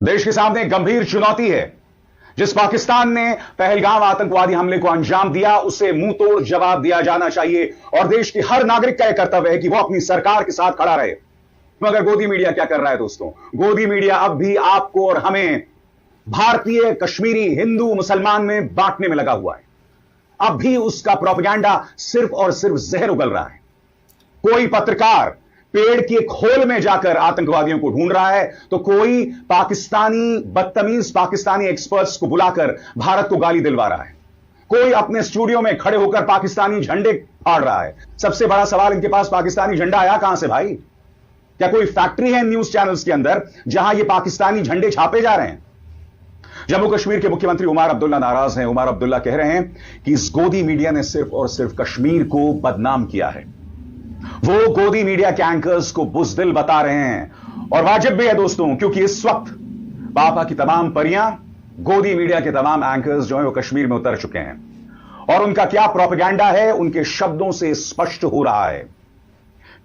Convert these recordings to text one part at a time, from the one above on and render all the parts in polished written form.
देश के सामने एक गंभीर चुनौती है। जिस पाकिस्तान ने पहलगाम आतंकवादी हमले को अंजाम दिया, उसे मुंह तोड़ जवाब दिया जाना चाहिए और देश के हर नागरिक का यह कर्तव्य है कि वह अपनी सरकार के साथ खड़ा रहे। मगर गोदी मीडिया क्या कर रहा है दोस्तों? गोदी मीडिया अब भी आपको और हमें भारतीय, कश्मीरी, हिंदू, मुसलमान में बांटने में लगा हुआ है। अब भी उसका प्रोपेगेंडा सिर्फ और सिर्फ जहर उगल रहा है। कोई पत्रकार पेड़ के खोल में जाकर आतंकवादियों को ढूंढ रहा है, तो कोई पाकिस्तानी बदतमीज पाकिस्तानी एक्सपर्ट्स को बुलाकर भारत को गाली दिलवा रहा है। कोई अपने स्टूडियो में खड़े होकर पाकिस्तानी झंडे फाड़ रहा है। सबसे बड़ा सवाल, इनके पास पाकिस्तानी झंडा आया कहां से भाई? क्या कोई फैक्ट्री है न्यूज चैनल्स के अंदर जहां ये पाकिस्तानी झंडे छापे जा रहे हैं? जम्मू कश्मीर के मुख्यमंत्री उमर अब्दुल्ला नाराज हैं। उमर अब्दुल्ला कह रहे हैं कि इस गोदी मीडिया ने सिर्फ और सिर्फ कश्मीर को बदनाम किया है। वो गोदी मीडिया के एंकर्स को बुज़दिल बता रहे हैं और वाजिब भी है दोस्तों, क्योंकि इस वक्त पापा की तमाम परियां, गोदी मीडिया के तमाम एंकर्स जो हैं वो कश्मीर में उतर चुके हैं और उनका क्या प्रोपेगेंडा है उनके शब्दों से स्पष्ट हो रहा है।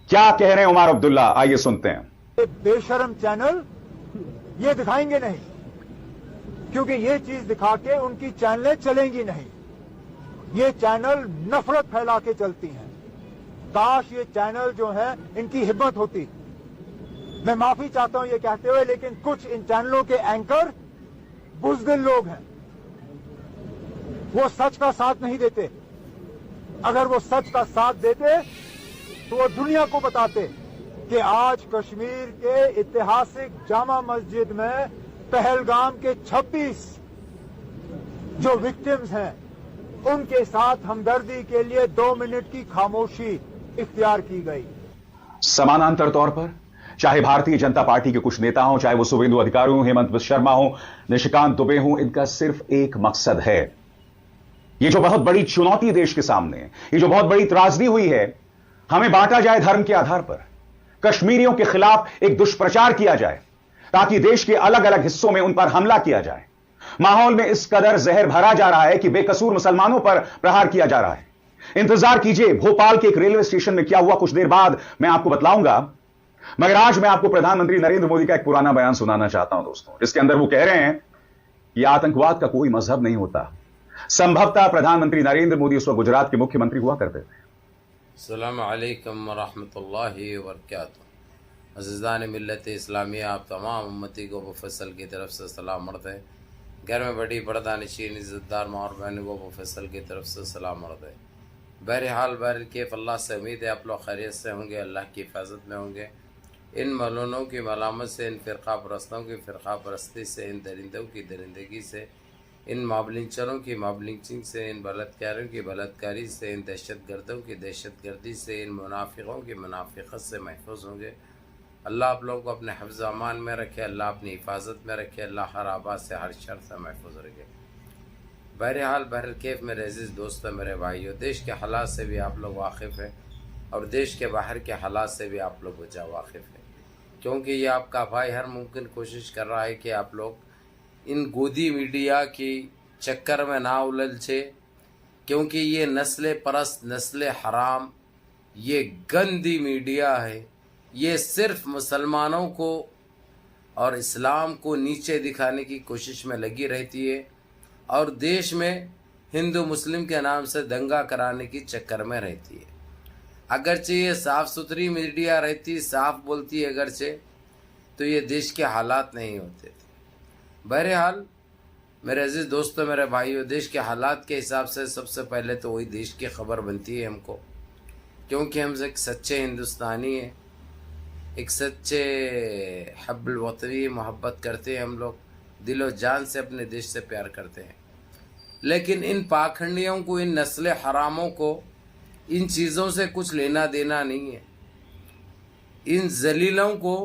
क्या कह रहे हैं उमर अब्दुल्ला, आइए सुनते हैं। बेशरम चैनल ये दिखाएंगे नहीं, क्योंकि ये चीज दिखा के उनकी चैनलें चलेंगी नहीं। ये चैनल नफरत फैला के चलती हैं। काश ये चैनल जो है इनकी हिम्मत होती। मैं माफी चाहता हूं ये कहते हुए, लेकिन कुछ इन चैनलों के एंकर बुज़दिल लोग हैं। वो सच का साथ नहीं देते। अगर वो सच का साथ देते तो वो दुनिया को बताते कि आज कश्मीर के ऐतिहासिक जामा मस्जिद में पहलगाम के 26 जो विक्टिम्स हैं उनके साथ हमदर्दी के लिए 2 मिनट की खामोशी इख्तियार की गई। समानांतर तौर पर चाहे भारतीय जनता पार्टी के कुछ नेता हों, चाहे वो शुभेंदु अधिकारी हों, हेमंत शर्मा हों, निशिकांत दुबे हों, इनका सिर्फ एक मकसद है। ये जो बहुत बड़ी चुनौती देश के सामने है, ये जो बहुत बड़ी त्रासदी हुई है, हमें बांटा जाए धर्म के आधार पर, कश्मीरियों के खिलाफ एक दुष्प्रचार किया जाए ताकि देश के अलग अलग हिस्सों में उन पर हमला किया जाए। माहौल में इस कदर जहर भरा जा रहा है कि बेकसूर मुसलमानों पर प्रहार किया जा रहा है। इंतजार कीजिए, भोपाल के एक रेलवे स्टेशन में क्या हुआ कुछ देर बाद मैं आपको बतलाऊंगा। मगर आज मैं आपको प्रधानमंत्री नरेंद्र मोदी का एक पुराना बयान सुनाना चाहता हूं दोस्तों, जिसके अंदर वो कह रहे हैं कि आतंकवाद का कोई मजहब नहीं होता। संभवतः प्रधानमंत्री नरेंद्र मोदी उस वक्त गुजरात के मुख्यमंत्री हुआ करते थे। अस्सलामु अलैकुम वरहमतुल्लाहि वबरकातुहू। अज़ीज़ान मिल्लत इस्लामिया, आप तमाम उम्मती को मुफस्सल की तरफ से सलाम मर्द है। घर में बड़ी पर्दानशीन इज़्ज़तदार माँ और बहनों को मुफस्सल की तरफ से सलाम मर्द है। बहरहाल बहरकैफ़ अल्लाह से उम्मीद है आप लोग खैरियत से होंगे, अल्लाह की हिफाजत में होंगे। इन मलूनों की मलामत से, इन फ़िरक़ा परस्तों की फ़िरक़ा परस्ती से, इन दरिंदों की दरिंदगी से, इन माबलिंचरों की माबलिंचिंग से, इन बलात्कारियों की बलात्कारी से, इन दहशतगर्दों की दहशतगर्दी से, इन मुनाफिकों की मुनाफिकत से महफूज होंगे। अल्लाह आप लोगों को अपने हिफ्ज़ अमान में रखे, अल्लाह अपनी हिफाजत में रखे, अल्लाह हर आबाद से, हर शर से महफूज रखे। बहरहाल बहरकैफ़ मेरे अज़ीज़ दोस्तों, मेरे भाइयों, देश के हालात से भी आप लोग वाकिफ़ हैं और देश के बाहर के हालात से भी आप लोग बचा वाकिफ़ हैं, क्योंकि ये आपका भाई हर मुमकिन कोशिश कर रहा है कि आप लोग इन गोदी मीडिया की चक्कर में ना उलझे, क्योंकि ये नस्ल परस्त, नस्ल हराम, ये गंदी मीडिया है। ये सिर्फ मुसलमानों को और इस्लाम को नीचे दिखाने की कोशिश में लगी रहती है और देश में हिंदू मुस्लिम के नाम से दंगा कराने की चक्कर में रहती है। अगरचे ये साफ़ सुथरी मीडिया रहती, साफ बोलती है अगरचे, तो ये देश के हालात नहीं होते थे। बहरहाल मेरे अजीज़ दोस्तों, मेरे भाइयों, देश के हालात के हिसाब से सबसे पहले तो वही देश की खबर बनती है हमको, क्योंकि हम एक सच्चे हिंदुस्तानी हैं, एक सच्चे हब्बुल वतनी मोहब्बत करते हैं। हम लोग दिलो जान से अपने देश से प्यार करते हैं। लेकिन इन पाखंडियों को, इन नस्ल हरामों को इन चीज़ों से कुछ लेना देना नहीं है। इन जलीलों को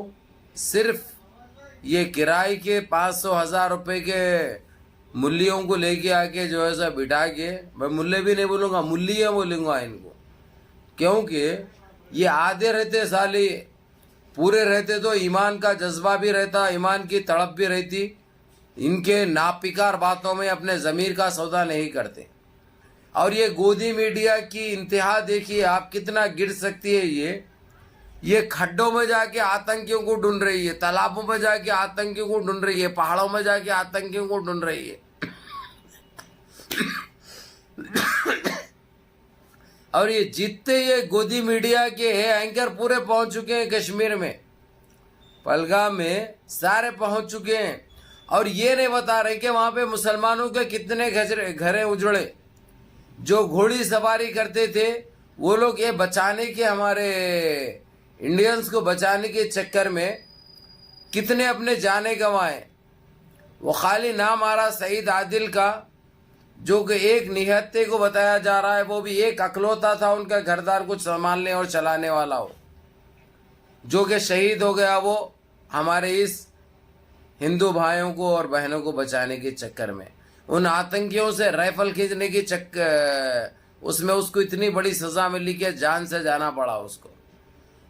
सिर्फ ये किराए के 500-1000 रुपये के मुल्लियों को लेके आके जो है सा बिठा के, मैं मुल्ले भी नहीं बोलूँगा, मुल्लियाँ बोलूँगा इनको, क्योंकि ये आधे रहते साले, पूरे रहते तो ईमान का जज्बा भी रहता, ईमान की तड़प भी रहती। इनके नापिकार बातों में अपने ज़मीर का सौदा नहीं करते। और ये गोदी मीडिया की इंतहा देखिए आप, कितना गिर सकती है ये खड्डों में जाके आतंकियों को ढूंढ रही है, तालाबों में जाके आतंकियों को ढूंढ रही है, पहाड़ों में जाके आतंकियों को ढूंढ रही है। और ये जितने ये गोदी मीडिया के एंकर पूरे पहुंच चुके हैं कश्मीर में, पहलगाम में सारे पहुंच चुके हैं। और ये नहीं बता रहे कि वहां पे मुसलमानों के कितने घरे उजड़े। जो घोड़ी सवारी करते थे वो लोग ये बचाने के, हमारे इंडियंस को बचाने के चक्कर में कितने अपने जाने गंवाए। वो खाली नाम आ रहा सईद आदिल का, जो कि एक निहत्ते को बताया जा रहा है, वो भी एक अकलौता था उनका घरदार कुछ संभालने और चलाने वाला हो, जो कि शहीद हो गया वो हमारे इस हिंदू भाइयों को और बहनों को बचाने के चक्कर में। उन आतंकियों से राइफल खींचने की उसमें उसको इतनी बड़ी सजा मिली कि जान से जाना पड़ा उसको।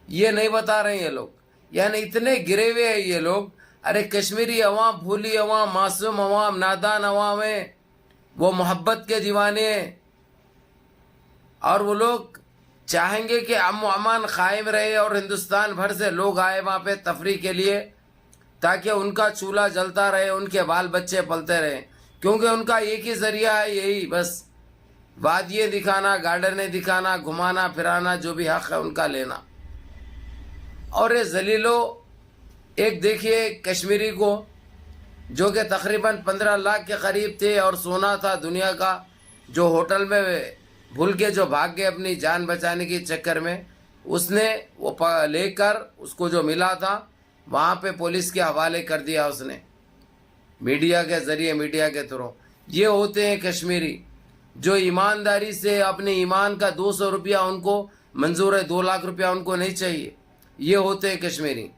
ये नहीं बता रहे ये लोग, यानी इतने गिरे हुए हैं ये लोग। अरे कश्मीरी अवाम, भूली अवाम, मासूम अवाम, नादान अवाम है, वो मोहब्बत के दीवाने हैं। और वो लोग चाहेंगे कि अमन कायम रहे और हिंदुस्तान भर से लोग आए वहाँ पे तफरीह के लिए, ताकि उनका चूल्हा जलता रहे, उनके बाल बच्चे पलते रहे। क्योंकि उनका एक ही जरिया है, यही बस वादिये दिखाना, गार्डने दिखाना, घुमाना फिराना, जो भी हक है उनका लेना। और ये जलीलो, एक देखिए कश्मीरी को जो कि तकरीबन 15 लाख के करीब थे और सोना था दुनिया का, जो होटल में भूल के जो भाग गए अपनी जान बचाने के चक्कर में, उसने वो लेकर उसको जो मिला था वहाँ पे पुलिस के हवाले कर दिया उसने, मीडिया के ज़रिए, मीडिया के थ्रू। ये होते हैं कश्मीरी जो ईमानदारी से अपने ईमान का 200 रुपया उनको मंजूर है, 2 लाख रुपया उनको नहीं चाहिए। ये होते हैं कश्मीरी।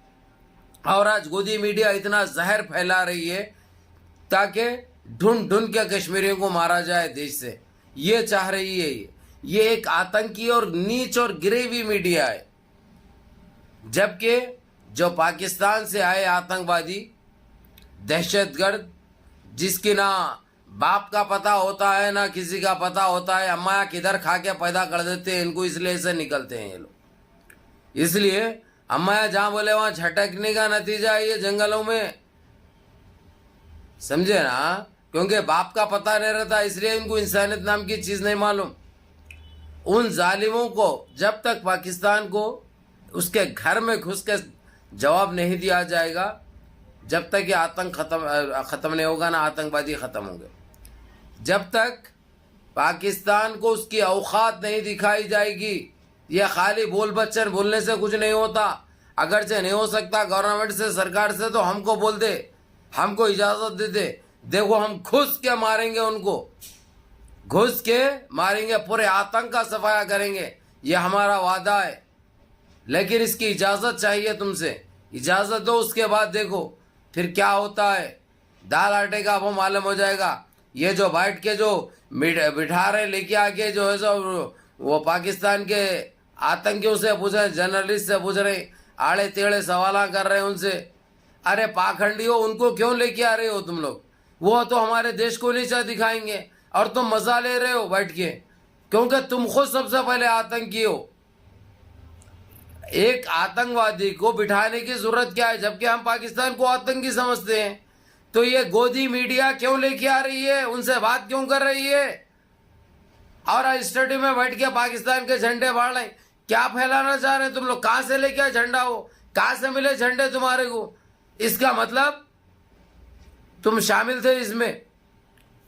और आज गोदी मीडिया इतना जहर फैला रही है ताकि ढूंढ ढूंढ के कश्मीरियों को मारा जाए देश से, ये चाह रही है। ये एक आतंकी और नीच और गिरी हुई मीडिया है। जबकि जो पाकिस्तान से आए आतंकवादी, दहशतगर्द, जिसकी ना बाप का पता होता है ना किसी का पता होता है, अम्मा किधर खा के पैदा कर देते हैं इनको, इसलिए से निकलते हैं ये लोग। इसलिए अम्मा जहां बोले वहां झटकने का नतीजा है ये जंगलों में, समझे ना। क्योंकि बाप का पता नहीं रहता, इसलिए इनको इंसानियत नाम की चीज नहीं मालूम। उन जालिमों को जब तक पाकिस्तान को उसके घर में घुस के जवाब नहीं दिया जाएगा, जब तक ये आतंक खत्म नहीं होगा ना, आतंकवादी खत्म होंगे। जब तक पाकिस्तान को उसकी औकात नहीं दिखाई जाएगी, ये खाली बोल बच्चन बोलने से कुछ नहीं होता। अगरचे नहीं हो सकता गवर्नमेंट से, सरकार से, तो हमको बोल दे, हमको इजाजत दे दे, देखो हम घुस के मारेंगे उनको, घुस के मारेंगे, पूरे आतंक का सफाया करेंगे, ये हमारा वादा है। लेकिन इसकी इजाजत चाहिए तुमसे, इजाजत दो, उसके बाद देखो फिर क्या होता है। दाल आटे का वो मालूम हो जाएगा। ये जो बैठ के जो बिठा रहे लेके आके जो है सो वो पाकिस्तान के आतंकियों से पूछ रहे, जर्नलिस्ट से पूछ रहे, आड़े टेढ़े सवाल कर रहे हैं उनसे। अरे पाखंडियों, उनको क्यों लेके आ रहे हो तुम लोग? वो तो हमारे देश को नीचा दिखाएंगे और तुम मजा ले रहे हो बैठ के, क्योंकि तुम खुद सबसे पहले आतंकी हो। एक आतंकवादी को बिठाने की जरूरत क्या है, जबकि हम पाकिस्तान को आतंकी समझते हैं? तो ये गोदी मीडिया क्यों लेके आ रही है, उनसे बात क्यों कर रही है? और स्टेडियम में बैठ के पाकिस्तान के झंडे बाढ़ रहे, क्या फैलाना चाह रहे हैं तुम लोग? कहां से लेके आए झंडा? हो कहां से मिले झंडे तुम्हारे को? इसका मतलब तुम शामिल थे इसमें,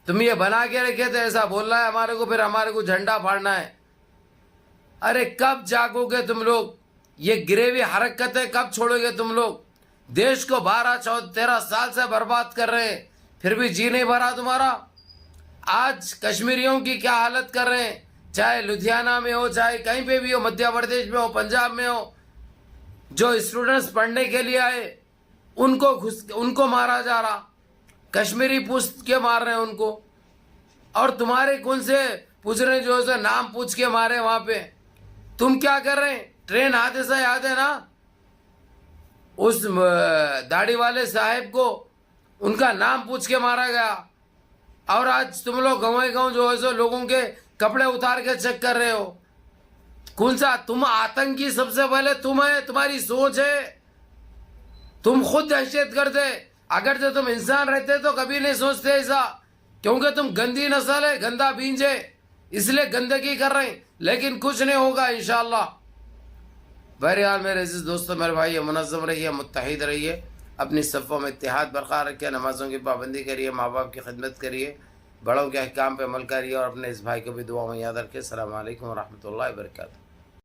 तुम ये बना के रखे थे, ऐसा बोलना है हमारे को, फिर हमारे को झंडा फाड़ना है। अरे कब जागोगे तुम लोग? ये गिरेवी हरकतें कब छोड़ोगे तुम लोग? देश को 12-13 साल से बर्बाद कर रहे हैं, फिर भी जी नहीं भरा तुम्हारा। आज कश्मीरियों की क्या हालत कर रहे हैं, चाहे लुधियाना में हो, चाहे कहीं पे भी हो, मध्य प्रदेश में हो, पंजाब में हो। जो स्टूडेंट्स पढ़ने के लिए आए उनको मारा जा रहा, कश्मीरी पूछ के मार रहे हैं उनको। और तुम्हारे कौन से पूछ रहे, जो है नाम पूछ के मारे वहां पे। तुम क्या कर रहे हैं? ट्रेन हादसा याद है ना, उस दाढ़ी वाले साहब को उनका नाम पूछ के मारा गया। और आज तुम लोग गाँव जो है सो लोगों के कपड़े उतार के चेक कर रहे हो। कौन सा तुम आतंकी? सबसे पहले तुम है, तुम्हारी सोच है, तुम खुद दहशत करते। अगर जो तुम इंसान रहते तो कभी नहीं सोचते ऐसा, क्योंकि तुम गंदी नस्ल है, गंदा बीज है, इसलिए गंदगी कर रहे हैं, लेकिन कुछ नहीं होगा इंशाअल्लाह। बहरहाल मेरे अजीज दोस्तों, मेरे भाई, मुनज़्ज़म रहिए, मुत्तहिद रहिए, अपनी सफ़ों में इत्तेहाद बरकरार रखिए, नमाज़ों की पाबंदी करिए, माँ बाप की खिदमत करिए, बड़ों के अहकाम पे अमल करिए और अपने इस भाई को भी दुआ में याद रखिए। अस्सलामु अलैकुम व रहमतुल्लाहि व बरकातुहू।